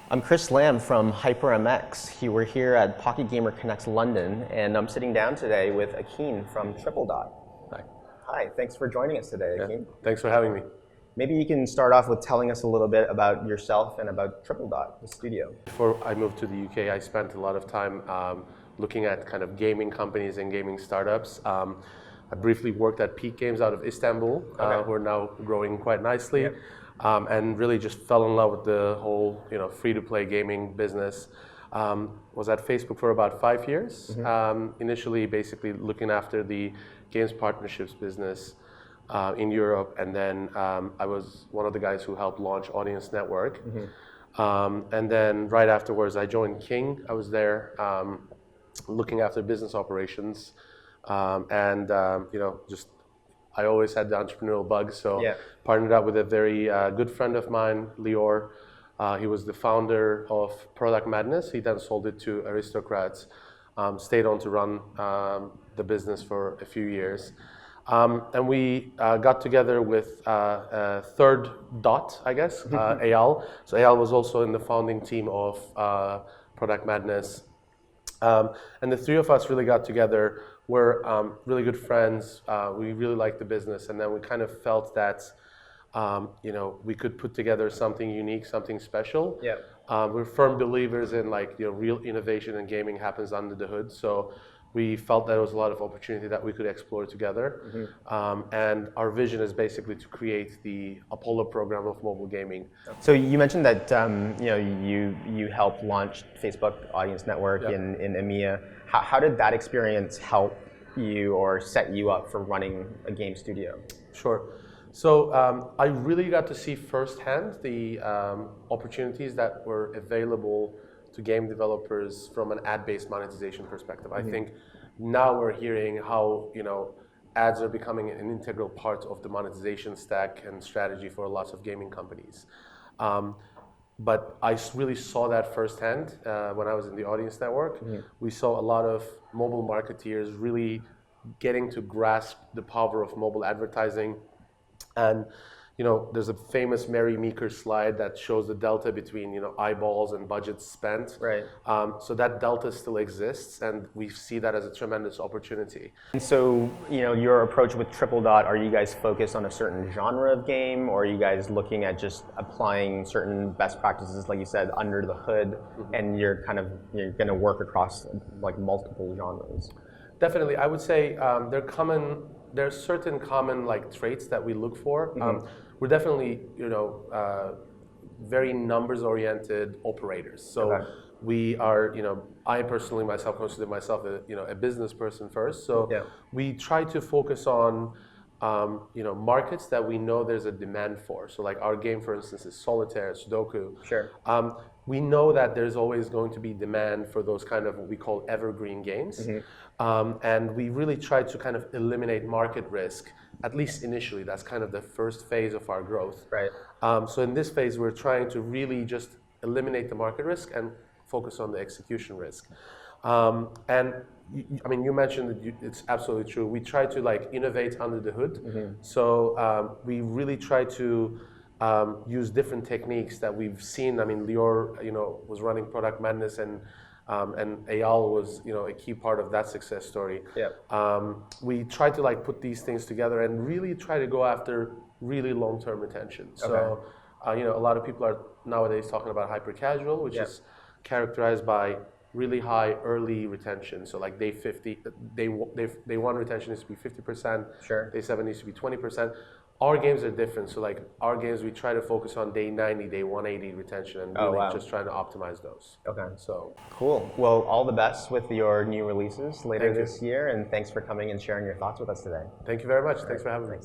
I'm Chris Lamb from HyprMX. We're here at Pocket Gamer Connects London, and I'm sitting down today with Akin from Tripledot. Hi. Hi, thanks for joining us today, Akin. Thanks for having me. Maybe you can start off with telling us a little bit about yourself and about Tripledot, the studio. Before I moved to the UK, I spent a lot of time looking at kind of gaming companies and gaming startups. I briefly worked at Peak Games out of Istanbul, who are now growing quite nicely. Yep. And really just fell in love with the whole, free-to-play gaming business. Was at Facebook for about 5 years. Initially, basically looking after the games partnerships business in Europe, and then I was one of the guys who helped launch Audience Network. And then right afterwards, I joined King. I was there looking after business operations, just. I always had the entrepreneurial bug, so partnered up with a very good friend of mine, Lior. He was the founder of Product Madness. He then sold it to Aristocrats, stayed on to run the business for a few years. And we got together with third dot, I guess, Eyal. So Eyal was also in the founding team of Product Madness. And the three of us really got together. We're really good friends. We really liked the business, and then we kind of felt that we could put together something unique, something special. Yeah. We're firm believers in real innovation in gaming happens under the hood. So we felt that there was a lot of opportunity that we could explore together. And our vision is basically to create the Apollo program of mobile gaming. So you mentioned that you helped launch Facebook Audience Network in EMEA. How did that experience help you or set you up for running a game studio? Sure. So I really got to see firsthand the opportunities that were available to game developers from an ad-based monetization perspective. I think now we're hearing how ads are becoming an integral part of the monetization stack and strategy for lots of gaming companies. But I really saw that firsthand when I was in the Audience Network. We saw a lot of mobile marketeers really getting to grasp the power of mobile advertising. And there's a famous Mary Meeker slide that shows the delta between eyeballs and budgets spent. Right. So that delta still exists, and we see that as a tremendous opportunity. And so, your approach with Tripledot, are you guys focused on a certain genre of game, or are you guys looking at just applying certain best practices, like you said, under the hood, and you're going to work across multiple genres? Definitely, I would say there are certain common traits that we look for. We're definitely very numbers oriented operators. So we are I personally myself consider myself a business person first. So we try to focus on markets that we know there's a demand for. So our game, for instance, is solitaire, Sudoku. Sure. We know that there's always going to be demand for those kind of what we call evergreen games. And we really try to kind of eliminate market risk, at least initially. That's kind of the first phase of our growth. Right. So in this phase, we're trying to really just eliminate the market risk and focus on the execution risk. And you mentioned that it's absolutely true. We try to innovate under the hood. So we really try to use different techniques that we've seen. Lior, was running Product Madness, and Eyal was, a key part of that success story. We try to put these things together and really try to go after really long-term retention. So, a lot of people are nowadays talking about hyper-casual, which is characterized by really high early retention. So day 50, day one retention needs to be 50%. Sure. Day 7 needs to be 20%. Our games are different. So our games, we try to focus on day 90, day 180 retention, and really just trying to optimize those. Okay. So cool. Well, all the best with your new releases later this year, and thanks for coming and sharing your thoughts with us today. Thank you very much. Thanks for having me.